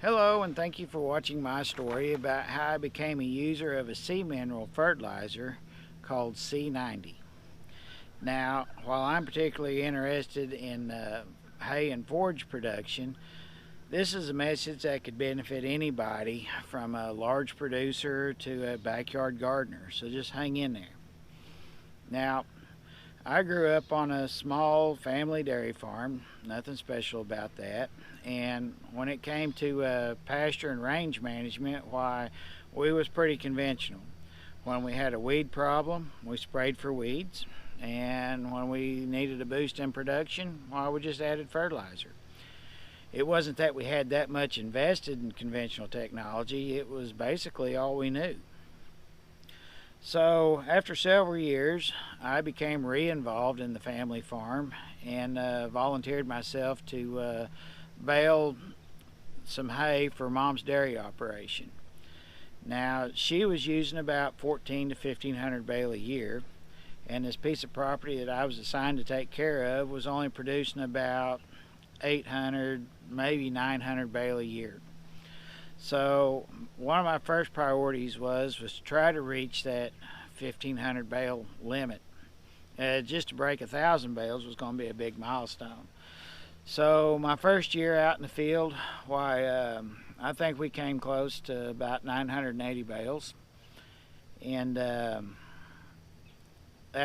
Hello, and thank you for watching my story about how I became a user of a sea mineral fertilizer called C90. Now, while I'm particularly interested in hay and forage production, this is a message that could benefit anybody from a large producer to a backyard gardener, so just hang in there. Now, I grew up on a small family dairy farm, nothing special about that. And when it came to pasture and range management, why, we was pretty conventional. When we had a weed problem, we sprayed for weeds. And when we needed a boost in production, why, we just added fertilizer. It wasn't that we had that much invested in conventional technology, it was basically all we knew. So after several years, I became re-involved in the family farm and volunteered myself to bale some hay for Mom's dairy operation. Now, she was using about 14 to 1500 bale a year, and this piece of property that I was assigned to take care of was only producing about 800, maybe 900 bale a year. So one of my first priorities was to try to reach that 1500 bale limit. Just to break 1,000 bales was going to be a big milestone. So my first year out in the field, I think we came close to about 980 bales, and that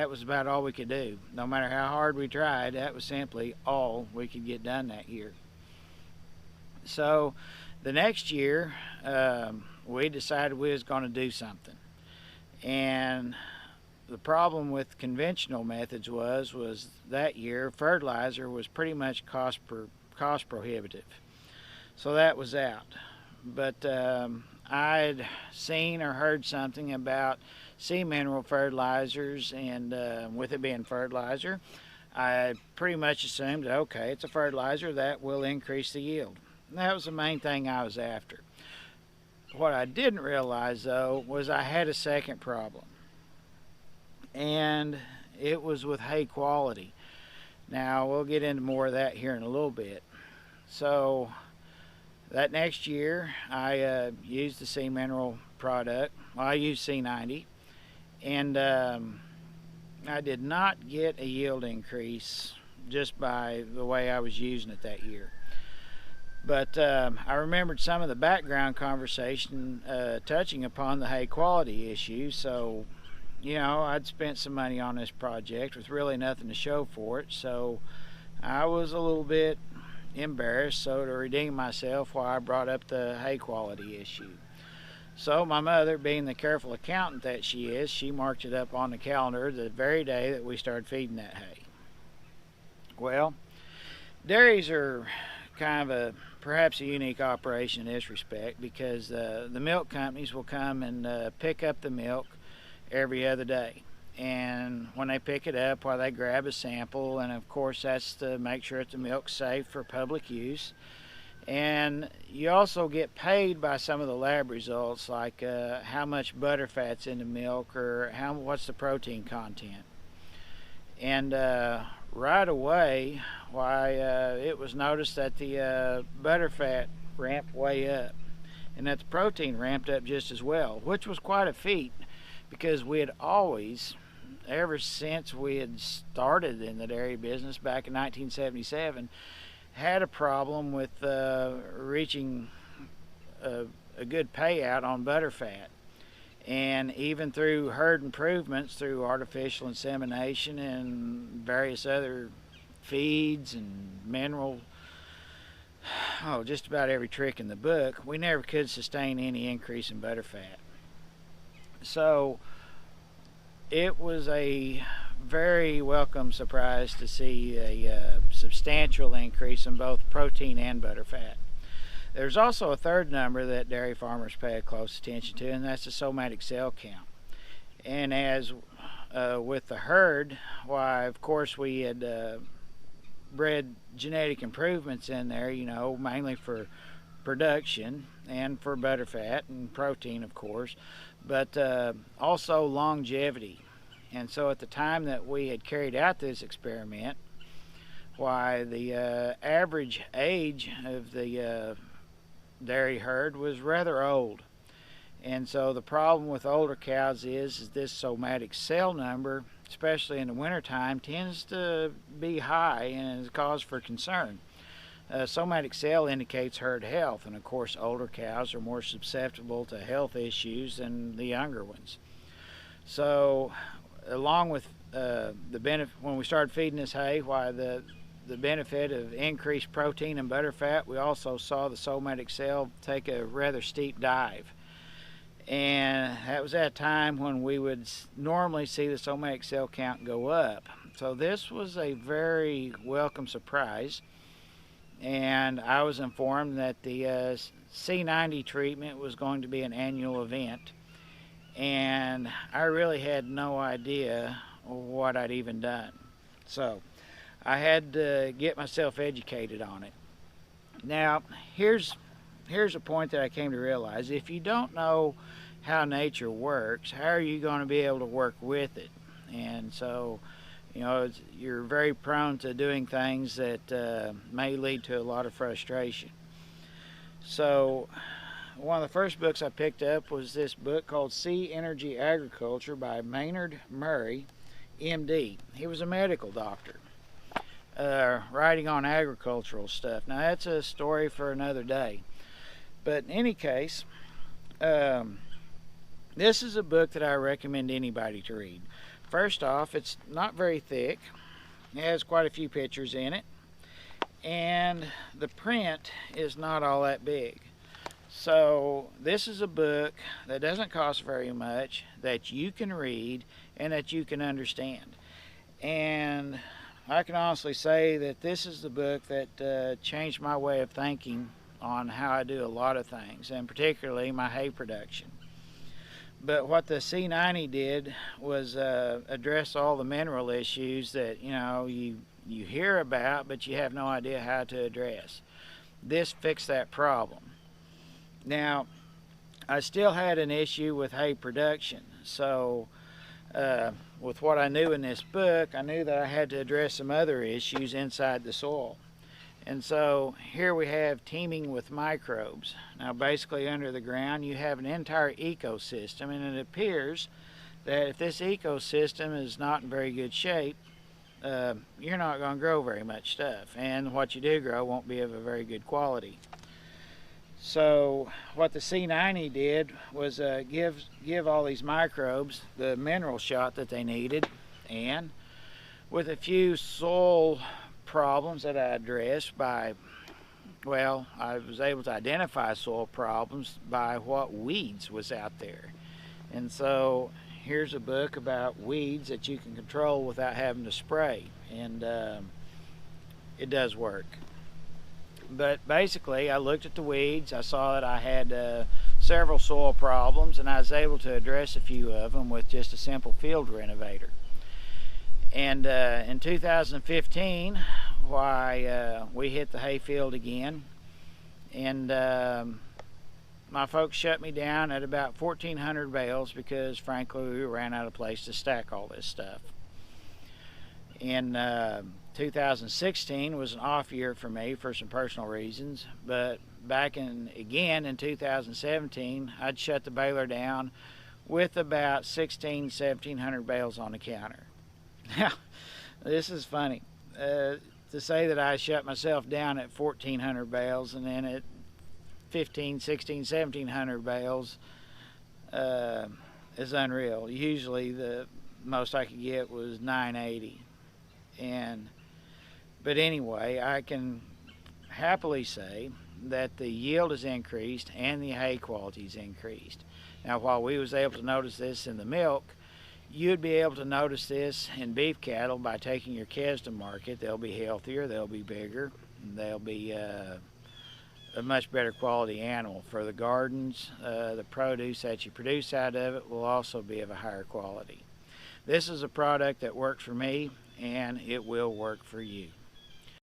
was about all we could do. No matter how hard we tried, that was simply all we could get done that year. So the next year, we decided we was going to do something. And the problem with conventional methods was that year fertilizer was pretty much cost prohibitive. So that was out. But I'd seen or heard something about sea mineral fertilizers, and with it being fertilizer, I pretty much assumed that, okay, it's a fertilizer that will increase the yield. That was the main thing I was after. What I didn't realize, though, was I had a second problem, and it was with hay quality. Now, we'll get into more of that here in a little bit. So that next year, I used the sea mineral product. Well, I used C90, and I did not get a yield increase just by the way I was using it that year. But I remembered some of the background conversation touching upon the hay quality issue. So, I'd spent some money on this project with really nothing to show for it. So I was a little bit embarrassed. So to redeem myself, I brought up the hay quality issue. So my mother, being the careful accountant that she is, she marked it up on the calendar the very day that we started feeding that hay. Well, dairies are kind of perhaps a unique operation in this respect, because the milk companies will come and pick up the milk every other day. And when they pick it up, they grab a sample, and of course that's to make sure that the milk's safe for public use. And you also get paid by some of the lab results, like how much butterfat's in the milk, or what's the protein content. And right away, it was noticed that the butterfat ramped way up, and that the protein ramped up just as well, which was quite a feat, because we had always, ever since we had started in the dairy business back in 1977, had a problem with reaching a good payout on butterfat. And even through herd improvements, through artificial insemination and various other feeds and mineral, just about every trick in the book, we never could sustain any increase in butterfat. So it was a very welcome surprise to see a substantial increase in both protein and butterfat. There's also a third number that dairy farmers pay a close attention to, and that's the somatic cell count. And as with the herd, of course we had bred genetic improvements in there, mainly for production and for butterfat and protein, of course, but also longevity. And so at the time that we had carried out this experiment, the average age of the dairy herd was rather old. And so the problem with older cows is this somatic cell number, especially in the wintertime, tends to be high and is a cause for concern. Somatic cell indicates herd health, and of course older cows are more susceptible to health issues than the younger ones. So along with the benefit, when we started feeding this hay, the benefit of increased protein and butterfat, we also saw the somatic cell take a rather steep dive. And that was at a time when we would normally see the somatic cell count go up. So this was a very welcome surprise. And I was informed that the C90 treatment was going to be an annual event. And I really had no idea what I'd even done. So I had to get myself educated on it. Now, here's a point that I came to realize. If you don't know how nature works, how are you going to be able to work with it? And so, you know, you're very prone to doing things that may lead to a lot of frustration. So one of the first books I picked up was this book called Sea Energy Agriculture by Maynard Murray, MD. He was a medical doctor writing on agricultural stuff. Now that's a story for another day. But in any case, this is a book that I recommend anybody to read. First off, it's not very thick. It has quite a few pictures in it. And the print is not all that big. So this is a book that doesn't cost very much, that you can read and that you can understand. And I can honestly say that this is the book that changed my way of thinking on how I do a lot of things, and particularly my hay production. But what the C90 did was address all the mineral issues that you hear about, but you have no idea how to address. This fixed that problem. Now, I still had an issue with hay production, so with what I knew in this book, I knew that I had to address some other issues inside the soil. And so here we have teeming with microbes. Now basically under the ground you have an entire ecosystem, and it appears that if this ecosystem is not in very good shape, you're not going to grow very much stuff, and what you do grow won't be of a very good quality. So what the C90 did was give all these microbes the mineral shot that they needed, and with a few soil problems that I addressed I was able to identify soil problems by what weeds was out there. And so here's a book about weeds that you can control without having to spray, and it does work. But basically I looked at the weeds, I saw that I had several soil problems, and I was able to address a few of them with just a simple field renovator. And in 2015, we hit the hay field again, and my folks shut me down at about 1,400 bales because frankly we ran out of place to stack all this stuff. In 2016 was an off year for me for some personal reasons, but again in 2017 I'd shut the baler down with about 1,700 bales on the counter. Now, this is funny. To say that I shut myself down at 1,400 bales and then at 15, 16, 1,700 bales is unreal. Usually the most I could get was 980. But anyway, I can happily say that the yield has increased and the hay quality has increased. Now, while we was able to notice this in the milk, you'd be able to notice this in beef cattle by taking your calves to market. They'll be healthier, they'll be bigger, they'll be a much better quality animal. For the gardens, the produce that you produce out of it will also be of a higher quality. This is a product that works for me, and it will work for you.